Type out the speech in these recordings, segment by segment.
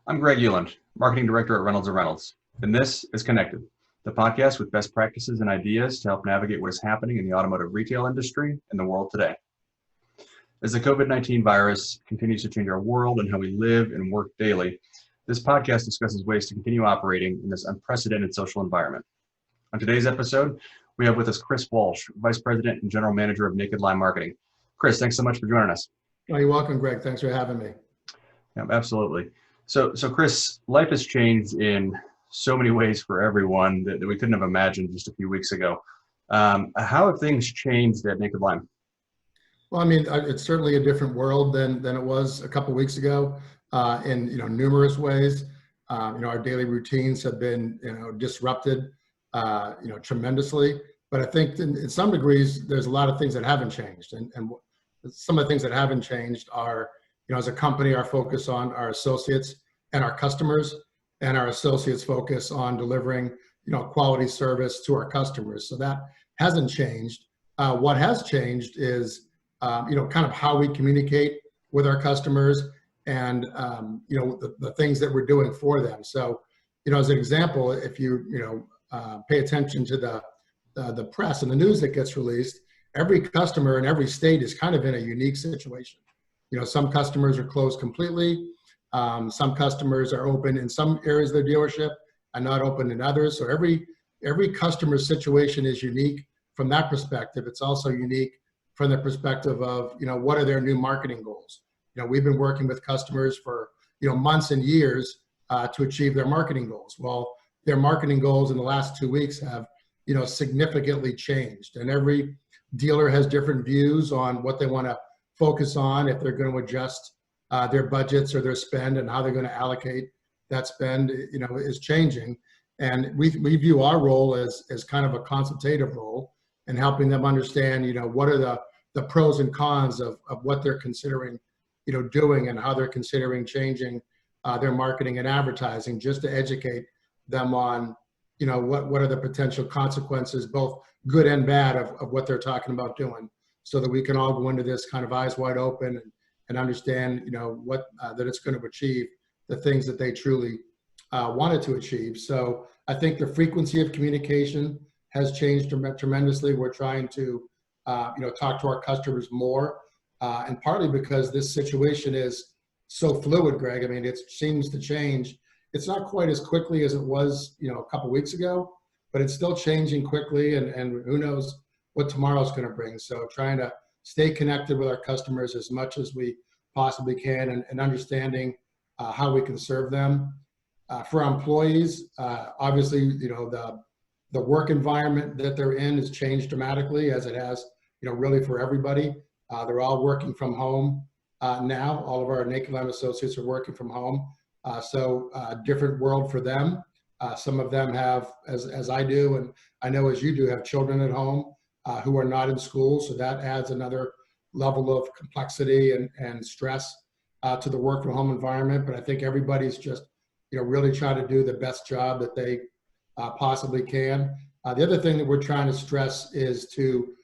I'm Greg Euland, Marketing Director at Reynolds & Reynolds, and this is Connected, the podcast with best practices and ideas to help navigate what is happening in the automotive retail industry and the world today. As the COVID-19 virus continues to change our world and how we live and work daily, this podcast discusses ways to continue operating in this unprecedented social environment. On today's episode, we have with us Chris Walsh, Vice President and General Manager of Naked Line Marketing. Chris, thanks so much for joining us. Oh, you're welcome, Greg. Thanks for having me. Yeah, absolutely. So Chris, life has changed in so many ways for everyone that we couldn't have imagined just a few weeks ago. How have things changed at Naked Line? Well, I mean, it's certainly a different world than it was a couple of weeks ago in numerous ways. Our daily routines have been disrupted tremendously. But I think in some degrees, there's a lot of things that haven't changed, and some of the things that haven't changed are, as a company, our focus on our associates and our customers, and our associates' focus on delivering, quality service to our customers. So that hasn't changed. What has changed is, kind of how we communicate with our customers and, the things that we're doing for them. So, as an example, if you, pay attention to the press and the news that gets released, every customer in every state is kind of in a unique situation. Some customers are closed completely. Some customers are open in some areas of their dealership and not open in others. So every customer situation is unique from that perspective. It's also unique from the perspective of, what are their new marketing goals? We've been working with customers for, months and years to achieve their marketing goals. Well, their marketing goals in the last 2 weeks have, significantly changed. And every dealer has different views on what they want to focus on, if they're going to adjust their budgets or their spend, and how they're going to allocate that spend, is changing. And we view our role as kind of a consultative role in helping them understand, what are the pros and cons of what they're considering, doing, and how they're considering changing their marketing and advertising, just to educate them on, what are the potential consequences, both good and bad, of what they're talking about doing, so that we can all go into this kind of eyes wide open and understand, what that it's going to achieve the things that they truly wanted to achieve. So I think the frequency of communication has changed tremendously. We're trying to, talk to our customers more, and partly because this situation is so fluid, Greg. I mean, it seems to change. It's not quite as quickly as it was, a couple weeks ago, but it's still changing quickly, and who knows what tomorrow's going to bring. So trying to stay connected with our customers as much as we possibly can, and understanding how we can serve them. For our employees, obviously, the work environment that they're in has changed dramatically, as it has, really for everybody. They're all working from home now. All of our Naked Line associates are working from home. So different world for them. Some of them have, as I do, and I know as you do, have children at home who are not in school. So that adds another level of complexity and stress to the work from home environment. But I think everybody's just, really trying to do the best job that they possibly can. The other thing that we're trying to stress is to,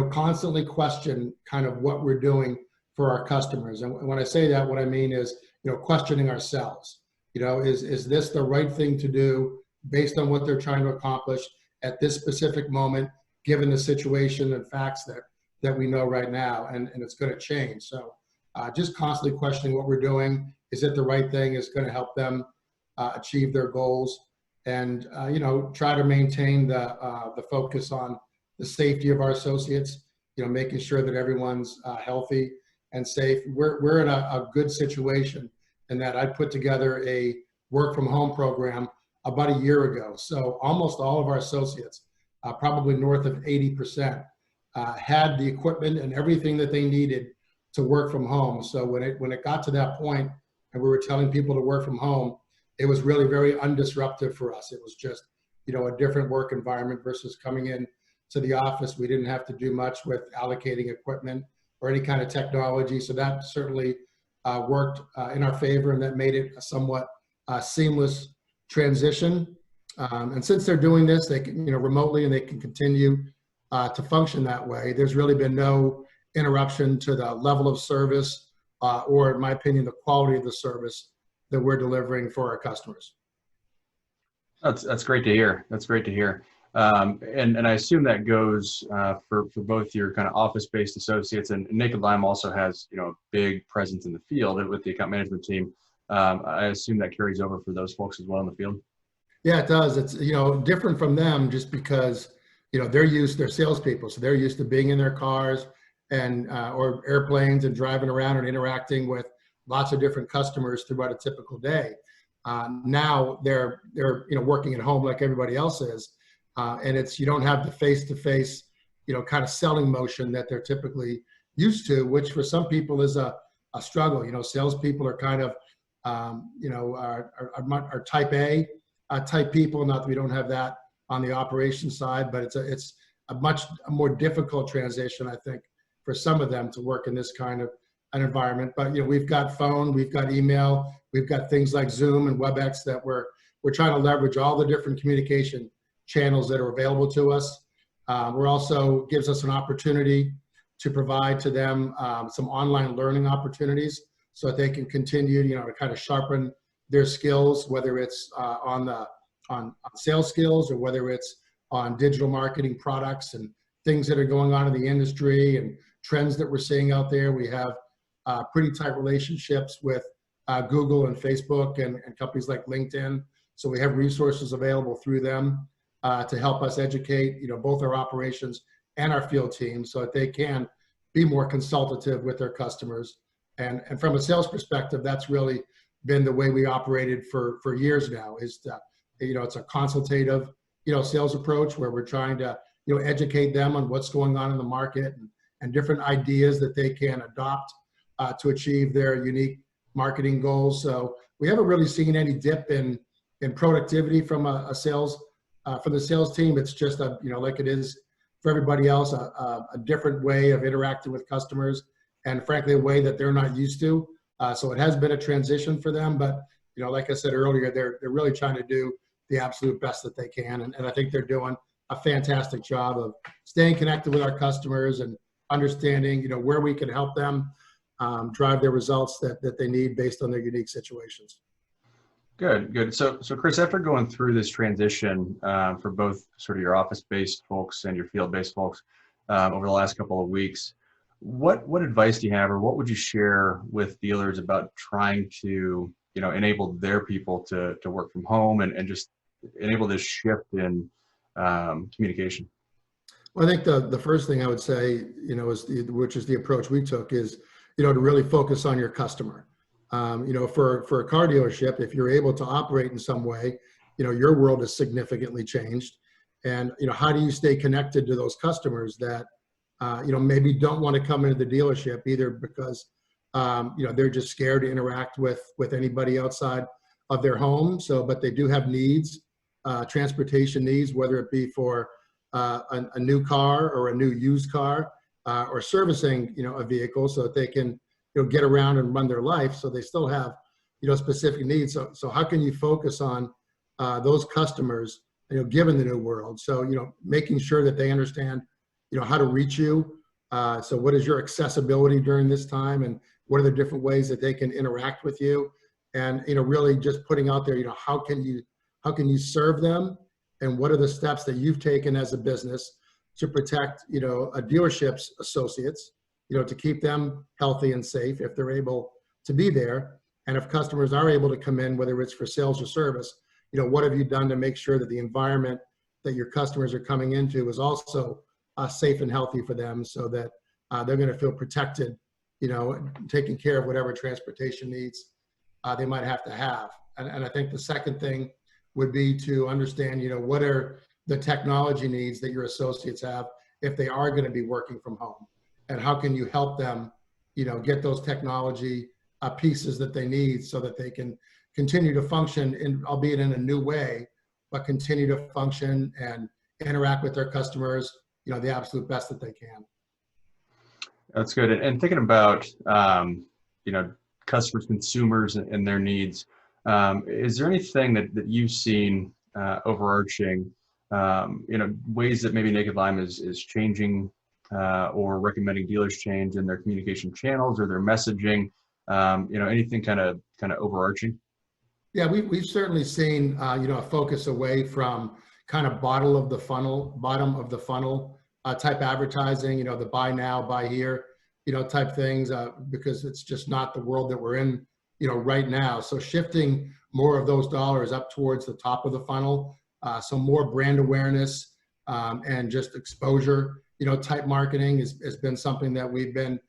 constantly question kind of what we're doing for our customers. And when I say that, what I mean is, questioning ourselves. Is this the right thing to do based on what they're trying to accomplish at this specific moment, given the situation and facts that we know right now, and it's going to change. So just constantly questioning what we're doing. Is it the right thing? Is going to help them achieve their goals, and try to maintain the focus on the safety of our associates, making sure that everyone's healthy and safe. We're in a good situation in that I put together a work from home program about a year ago. So almost all of our associates, probably north of 80%, had the equipment and everything that they needed to work from home. So when it got to that point and we were telling people to work from home, it was really very undisruptive for us. It was just, a different work environment versus coming in to the office. We didn't have to do much with allocating equipment or any kind of technology. So that certainly worked in our favor, and that made it a somewhat seamless transition. And since they're doing this, they can, remotely, and they can continue to function that way. There's really been no interruption to the level of service or, in my opinion, the quality of the service that we're delivering for our customers. That's great to hear. That's great to hear. And I assume that goes for both your kind of office-based associates, and Naked Lime also has, you know, a big presence in the field with the account management team. I assume that carries over for those folks as well in the field. Yeah, it does. It's, you know, different from them just because, you know, they're salespeople, so they're used to being in their cars and or airplanes and driving around and interacting with lots of different customers throughout a typical day. Now they're you know, working at home like everybody else is, and it's, you don't have the face-to-face, you know, kind of selling motion that they're typically used to, which for some people is a struggle. You know, salespeople are kind of you know, are type A type people. Not that we don't have that on the operations side, but it's a much more difficult transition, I think, for some of them to work in this kind of an environment. But, you know, we've got phone, we've got email, we've got things like Zoom and WebEx that we're trying to leverage all the different communication channels that are available to us. We're also gives us an opportunity to provide to them some online learning opportunities so that they can continue, you know, to kind of sharpen their skills, whether it's on sales skills or whether it's on digital marketing products and things that are going on in the industry and trends that we're seeing out there. We have pretty tight relationships with Google and Facebook and companies like LinkedIn. So we have resources available through them to help us educate, you know, both our operations and our field teams so that they can be more consultative with their customers. And from a sales perspective, that's really been the way we operated for years now, is to, you know, it's a consultative, you know, sales approach where we're trying to, you know, educate them on what's going on in the market and different ideas that they can adopt to achieve their unique marketing goals. So we haven't really seen any dip in productivity from a sales from the sales team. It's just a, you know, like it is for everybody else, a different way of interacting with customers, and frankly, a way that they're not used to. So it has been a transition for them, but, you know, like I said earlier, they're really trying to do the absolute best that they can. And I think they're doing a fantastic job of staying connected with our customers and understanding, you know, where we can help them drive their results that they need based on their unique situations. Good, good. So Chris, after going through this transition for both sort of your office-based folks and your field-based folks over the last couple of weeks, what advice do you have, or what would you share with dealers about trying to, you know, enable their people to work from home and just enable this shift in communication? Well, I think the first thing I would say, you know, which is the approach we took, is, you know, to really focus on your customer. You know, for a car dealership, if you're able to operate in some way, you know, your world has significantly changed. And, you know, how do you stay connected to those customers that, you know, maybe don't want to come into the dealership either because, you know, they're just scared to interact with anybody outside of their home. So, but they do have needs, transportation needs, whether it be for a new car or a new used car, or servicing, you know, a vehicle so that they can, you know, get around and run their life. So they still have, you know, specific needs. So how can you focus on those customers, you know, given the new world? So, you know, making sure that they understand, you know, how to reach you. So what is your accessibility during this time, and what are the different ways that they can interact with you? And, you know, really just putting out there, you know, how can you serve them, and what are the steps that you've taken as a business to protect, you know, a dealership's associates, you know, to keep them healthy and safe if they're able to be there. And if customers are able to come in, whether it's for sales or service, you know, what have you done to make sure that the environment that your customers are coming into is also safe and healthy for them, so that they're going to feel protected, you know, taking care of whatever transportation needs they might have to have. And I think the second thing would be to understand, you know, what are the technology needs that your associates have if they are going to be working from home, and how can you help them, you know, get those technology pieces that they need so that they can continue to function in, albeit in a new way, but continue to function and interact with their customers, you know, the absolute best that they can. That's good. And thinking about, you know, customers, consumers, and their needs, is there anything that you've seen overarching, you know, ways that maybe Naked Lime is changing or recommending dealers change in their communication channels or their messaging? You know, anything kind of overarching? Yeah, we've certainly seen, a focus away from kind of bottom of the funnel type advertising, the buy now, buy here, type things, because it's just not the world that we're in, right now. So shifting more of those dollars up towards the top of the funnel, so more brand awareness and just exposure, type marketing has been something that we've been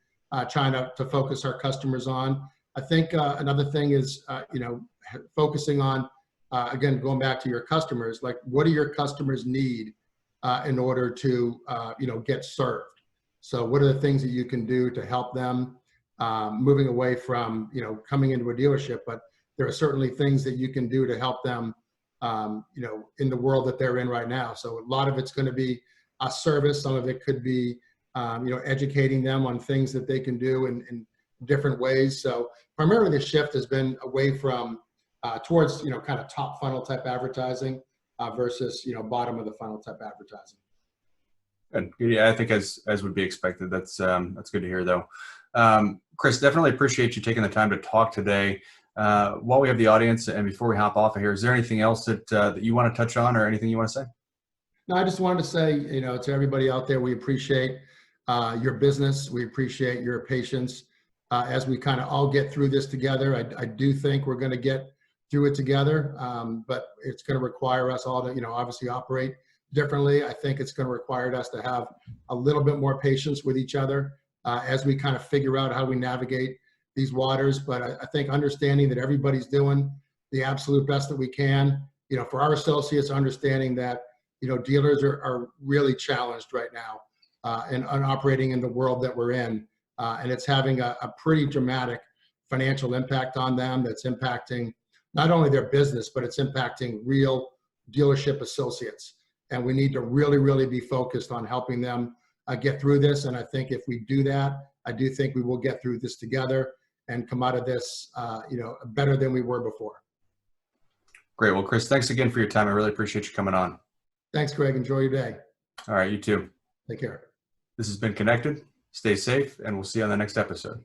trying to focus our customers on. I think another thing is, focusing on, again, going back to your customers, like what do your customers need in order to, get served? So what are the things that you can do to help them moving away from, coming into a dealership, but there are certainly things that you can do to help them, in the world that they're in right now. So a lot of it's going to be a service. Some of it could be, educating them on things that they can do in different ways. So primarily the shift has been away from towards, kind of top funnel type advertising versus, bottom of the funnel type advertising. Good. Yeah, I think as would be expected. That's good to hear, though. Chris, definitely appreciate you taking the time to talk today. While we have the audience and before we hop off of here, is there anything else that you want to touch on or anything you want to say? No, I just wanted to say, to everybody out there, we appreciate your business. We appreciate your patience as we kind of all get through this together. I do think we're going to get through it together, but it's going to require us all to, obviously operate differently. I think it's going to require us to have a little bit more patience with each other as we kind of figure out how we navigate these waters. But I think understanding that everybody's doing the absolute best that we can, for our associates, understanding that, dealers are really challenged right now and operating in the world that we're in. And it's having a pretty dramatic financial impact on them that's impacting not only their business, but it's impacting real dealership associates. And we need to really, really be focused on helping them get through this. And I think if we do that, I do think we will get through this together and come out of this, better than we were before. Great. Well, Chris, thanks again for your time. I really appreciate you coming on. Thanks, Greg. Enjoy your day. All right, you too. Take care. This has been Connected. Stay safe, and we'll see you on the next episode.